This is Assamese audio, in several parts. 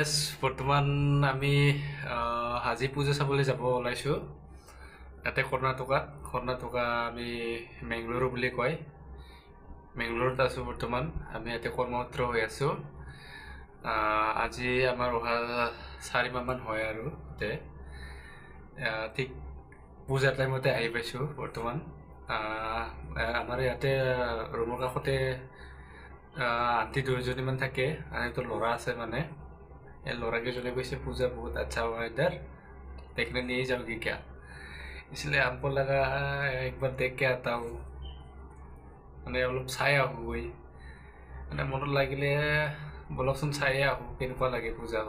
গাইজ বৰ্তমান আমি আজি পূজা চাবলৈ যাব ওলাইছোঁ ইয়াতে কৰ্ণাটকা আমি মেংগলোৰ বুলি কয় মেংগলোৰত আছোঁ বৰ্তমান আমি ইয়াতে কৰ্মৰত হৈ আছোঁ আজি আমাৰ অহা 4 মাহমান হয় আৰু ইয়াতে ঠিক পূজাৰ টাইমতে আহি পাইছোঁ বৰ্তমান আমাৰ ইয়াতে ৰুমৰ কাষতে আন্টি 2জনীমান থাকে আৰু ল'ৰা আছে মানে এই ল'ৰাকেইজনে কৈছে পূজা বহুত আচ্ছা हुआ इधर देखने नहीं जाओगी क्या इसलिए हमको लगा एक बार देख के आता हूँ মানে অলপ চাই আহোঁ গৈ মানে মনত লাগিলে বলকচোন চাই আহোঁ কেনেকুৱা লাগে পূজা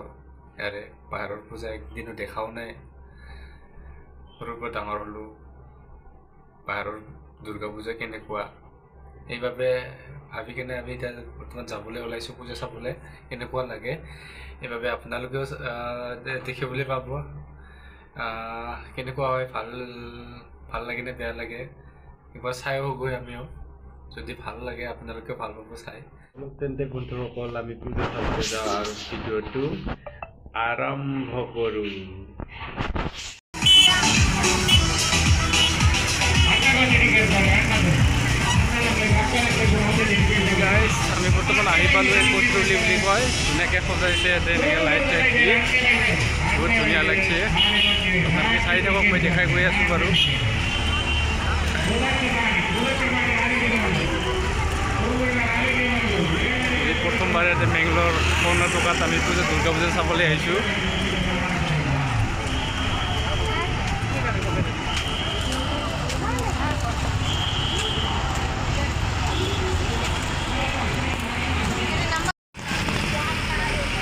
ইয়াৰে বাহিৰৰ পূজা একদিনো দেখাও নাই সৰুৰ পৰা ডাঙৰ হ'লোঁ বাহিৰৰ দুৰ্গা পূজা কেনেকুৱা এইভাবে ভাবি কেনে আমি এতিয়া বৰ্তমান যাবলৈ ওলাইছোঁ পূজা চাবলৈ কেনেকুৱা লাগে এইভাবে আপোনালোকেও দেখিবলৈ পাব কেনেকুৱা হয় ভাল লাগে নে বেয়া লাগে একবাৰ চাইও গৈ আমিও যদি ভাল লাগে আপোনালোকেও ভাল পাব চাই তেন্তে বন্ধুসকল আমি পূজা চাবলৈ যাওঁ আৰু ভিডিঅ'টো আৰম্ভ কৰোঁ গাইজ আমি বৰ্তমান আহি পালোঁ এই কট্ৰলি বুলি কয় ধুনীয়াকৈ সজাইছে ইয়াতে এনেকৈ লাইট চাইট দি বহুত ধুনীয়া লাগিছে আপোনালোকে চাই থাকক মই দেখাই গৈ আছোঁ বাৰু এই প্ৰথমবাৰ ইয়াতে মেংগলোৰ কৰ্ণাটকাত আমি দুৰ্গা পূজা চাবলৈ আহিছোঁ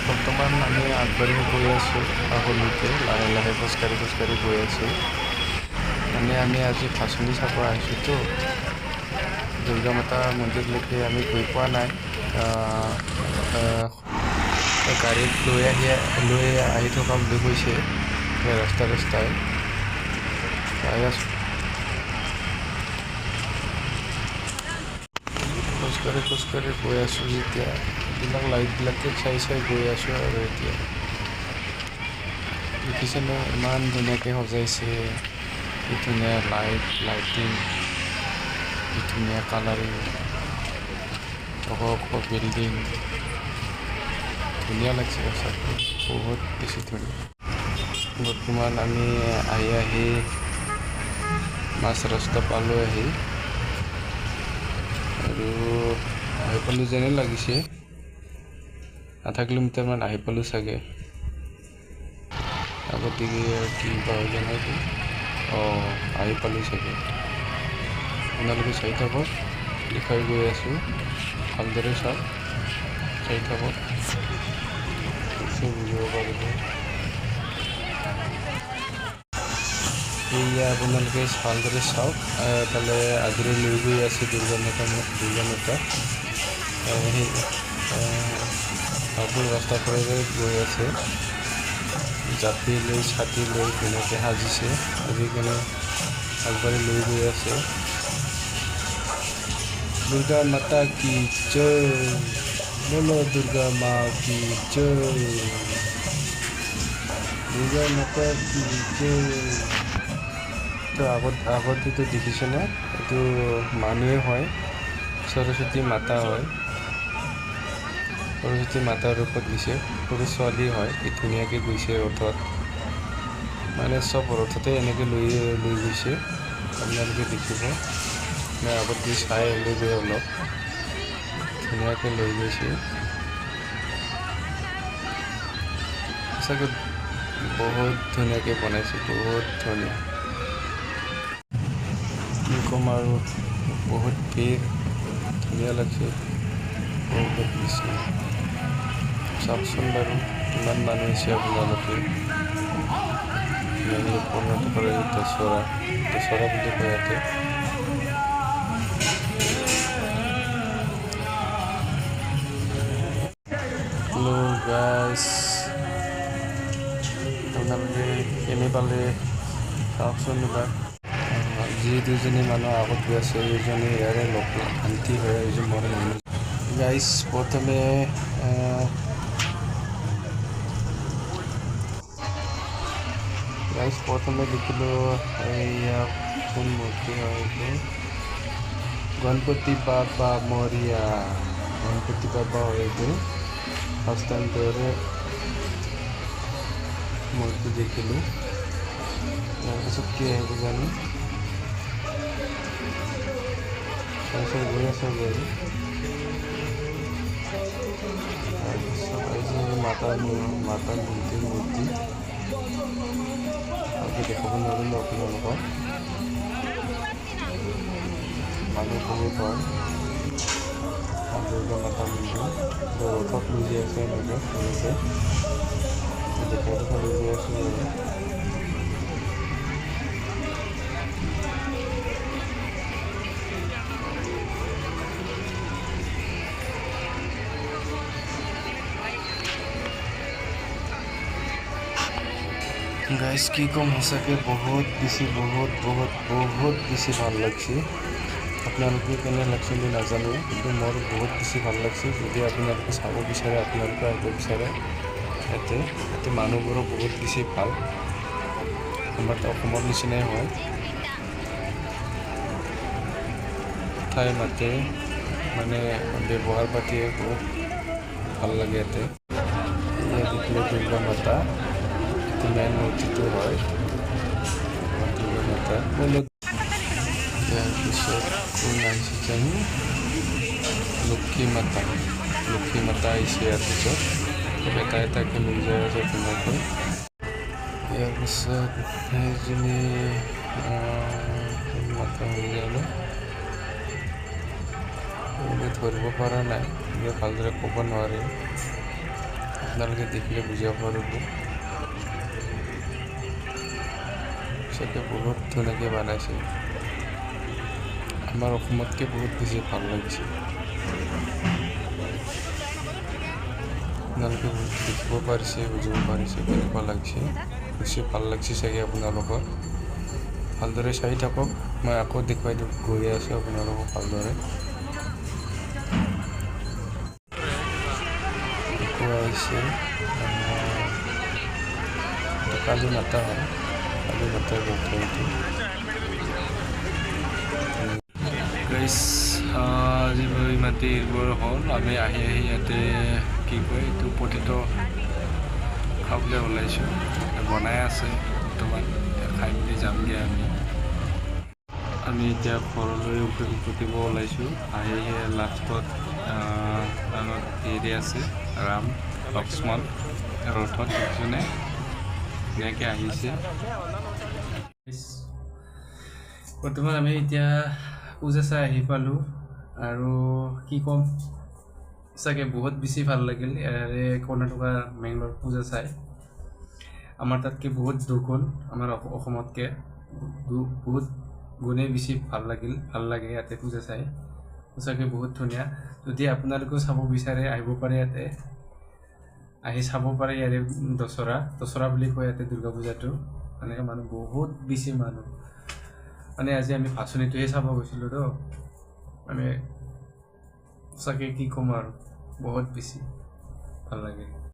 বৰ্তমান আমি আগবাঢ়ি গৈ আছোঁ আগলৈকে লাহে লাহে খোজকাঢ়ি গৈ আছোঁ মানে আমি আজি ভাচনি চাব আহিছোঁতো দুৰ্গা মাতা মন্দিৰলৈকে আমি গৈ পোৱা নাই গাড়ীত লৈ আহি থকা বুলি কৈছে ৰাস্তাই চাই আছোঁ খোজকাঢ়ি গৈ আছোঁ যেতিয়া এইবিলাক লাইটবিলাকে চাই গৈ আছোঁ আৰু এতিয়া দেখিছেনে ইমান ধুনীয়াকৈ সজাইছে কি ধুনীয়া লাইটিং কি ধুনীয়া কালাৰিং ওখ বিল্ডিং ধুনীয়া লাগিছে সঁচাকৈ বহুত বেছি ধুনীয়া বৰ্তমান আমি আহি মাছ ৰাস্তা পালোঁ আৰু আহি পালোঁ যেনে লাগিছে আধা কিলোমিটাৰমান আহি পালোঁ চাগে আগতেকে কি বাৰু জানাইতো আহি পালোঁ চাগে আপোনালোকে চাই থাকক দেখাই গৈ আছোঁ ভালদৰে চাওক চাই থাকক বুজিব পাৰিব এয়া আপোনালোকে ভালদৰে চাওক তালে আদৰি লৈ গৈ আছে দুৰ্গা মাতা সেই কাপোৰ ৰাস্তাৰ পৰা গৈ আছে জাপি লৈ ছাতি লৈ ধুনীয়াকৈ সাজি কেনে আগবাঢ়ি লৈ গৈ আছে দুৰ্গা মাতা কি জয় বলো দুৰ্গা মা কি জয় দুৰ্গা মাতা কি জয় তো আগতেতো দেখিছেনে এইটো মানুহে হয় সৰস্বতী মাতা হয় সৰস্বতী মাতাৰ ৰূপত গৈছে সৰু ছোৱালী হয় কি ধুনীয়াকৈ গৈছে ৰথত মানে চব ৰথতে এনেকৈ লৈ গৈছে আপোনালোকে দেখিব মই আগত গৈ চাই আহিলোঁ গৈ অলপ ধুনীয়াকৈ লৈ গৈছে সঁচাকৈ বহুত ধুনীয়াকৈ বনাইছে বহুত ধুনীয়া কি ক'ম আৰু বহুত ভিৰ ধুনীয়া লাগিছে বহুত বেছি চাওকচোন বাৰু কিমান মানুহ হৈছে আপোনালোকে কৰ্ণাটকৰ এই দশৰা বুলি কয় ইয়াতে হেল্ল' গাইজ আপোনালোকে কেনে পালে চাওকচোন এবাৰ যি দুজনী মানুহ আগত গৈ আছে এইজনী ইয়াৰে আন্টি হয় এইজন মোৰ মানুহ গাইজ প্ৰথমে গাইজ প্ৰথমে দেখিলোঁ এয়া কোন মূৰ্তি হয় এইটো গণপতি বাবা মৰিয়া গণপতি বাবা হয় এইটো ফাৰ্ষ্ট টাইম দৰে মূৰ্তি দেখিলোঁ তাৰপিছত কি আহিব জানো তাৰপিছত গৈ আছোঁ গৈ তাৰপিছত আহিছে মাতাৰ মূৰ্তি ভালকৈ দেখাব নোৱাৰিলোঁ আপোনালোকক মানুহ বহুত হয় দুৰ্গা মাতা মন্দিৰ ৰথত লৈ যাই আছে এনেকৈ দেখাই লৈ গৈ আছোঁ আৰু গাইজ কি ক'ম সঁচাকৈ বহুত বেছি ভাল লাগছে আপোনালোকে কেনে লাগছে বুলি নাজানো কিন্তু মোৰ বহুত বেছি ভাল লাগছে যদি আপোনালোকে চাব বিচাৰে আপোনালোকে আহিব বিচাৰে ইয়াতে মানুহবোৰো বহুত বেছি ভাল আমাৰ অসমৰ নিচিনাই হয় ঠাই মাতে মানে ব্যৱহাৰ পাতিয়ে বহুত ভাল লাগে ইয়াতে দেখিলে দুৰ্গা মাতা মেইন মূৰ্তিটো হয় দুৰ্গা মাতা ইয়াৰ পিছত কোন আহিছে জানো লক্ষী মাতা আহিছে ইয়াৰ পিছত এটাকৈ লৈ যায় আছে তেনেকৈ ইয়াৰ পিছত সেইজনী মাতা হৈ যাব ধৰিব পৰা নাই ভালদৰে ক'ব নোৱাৰিম আপোনালোকে দেখিলে বুজিব পাৰিব চাগে বহুত ধুনীয়াকৈ বনাইছে আমাৰ অসমতকৈ বহুত বেছি ভাল লাগিছে আপোনালোকে দেখিব পাৰিছে বুজিব পাৰিছে কেনেকুৱা লাগিছে বেছি ভাল লাগিছে চাগে আপোনালোকৰ ভালদৰে চাই থাকক মই আকৌ দেখুৱাই গৈ আছোঁ আপোনালোকক ভালদৰে আহিছে কালী মাতা হয় কালী মাতাৰ ৰথ এইটো গাইজ আজি মাটি এইবোৰ হ'ল আমি আহি ইয়াতে কি কয় এইটো পতিত খাবলৈ ওলাইছোঁ বনাই আছে বৰ্তমান খাই মেলি যামগৈ আমি এতিয়া ঘৰলৈ উভতিব ওলাইছোঁ আহি লাষ্টত হেৰি আছে ৰাম লক্ষ্মণ ৰথত একজনে ধুনীয়াকৈ আহিছে বৰ্তমান আমি এতিয়া পূজা চাই আহি পালোঁ আৰু কি ক'ম চাগে বহুত বেছি ভাল লাগিল ইয়াৰে কৰ্ণাটকা মেংগলৰ পূজা চাই আমাৰ তাতকৈ বহুত দুগুণ আমাৰ অসমতকৈ বহুত গুণেই বেছি ভাল লাগে ইয়াতে পূজা চাই সঁচাকৈ বহুত ধুনীয়া যদি আপোনালোকেও চাব বিচাৰে আহিব পাৰে ইয়াতে আহি চাব পাৰে ইয়াৰে দশৰা বুলি কয় ইয়াতে দুৰ্গা পূজাটো মানে মানুহ বহুত বেছি মানুহ মানে আজি আমি ভাচনিটোহে চাব গৈছিলোঁ তো মানে সঁচাকৈ কি ক'ম আৰু বহুত বেছি ভাল লাগে